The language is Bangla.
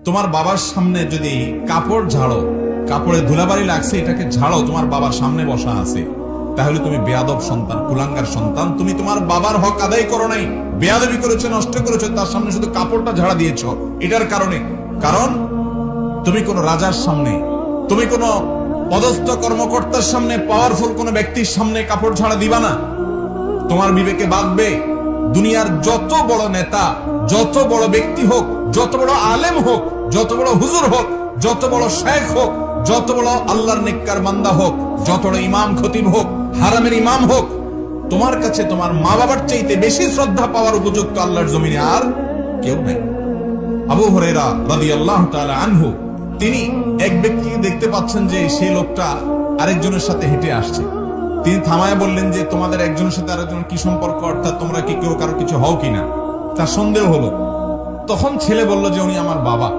তোমার বাবার সামনে যদি কাপড় ঝাড়ো, কাপড়ে ধুলাবাড়ি লাগছে, এটাকে ঝাড়ো, তোমার বাবার সামনে বসা আছে, তাহলে তুমি বেয়াদব সন্তান, কুলাঙ্গার সন্তান। তুমি তোমার বাবার হক আদায় করো নাই, বেয়াদবি করেছো, নষ্ট করেছো, তার সামনে শুধু কাপড়টা ঝাড়া দিয়েছো। এটার কারণে, কারণ তুমি কোন রাজার সামনে, তুমি কোন পদস্থ কর্মকর্তার সামনে, পাওয়ারফুল কোন ব্যক্তির সামনে কাপড় ঝাড়া দিবা না। তোমার বিবেকে বাঁধবে, দুনিয়ার যত বড় নেতা, যত বড় ব্যক্তি হোক, যত বড় আলেম হোক, যত বড় হুজুর হোক, যত বড় শেখ হোক, যত বড় আল্লাহর নেককার বান্দা হোক, যত বড় ইমাম খতিব হোক, হারামের ইমাম হোক, তোমার কাছে তোমার মা বাবার চাইতে বেশি শ্রদ্ধা পাওয়ার উপযুক্ত আল্লাহর জমিনে আর কেউ নাই। আবু হুরায়রা রাদিয়াল্লাহু তাআলা আনহু, তিনি এক ব্যক্তিকে দেখতে পাচ্ছেন যে সেই লোকটা আরেকজনের সাথে হেঁটে আসছে। তিনি থামায় বললেন যে তোমাদের একজনের সাথে আরেকজনের কি সম্পর্ক, অর্থাৎ তোমরা কি কেউ কারো কিছু হও কিনা। তার সন্দেহ হলো। তখন ছেলে বলল যে উনি আমার বাবা।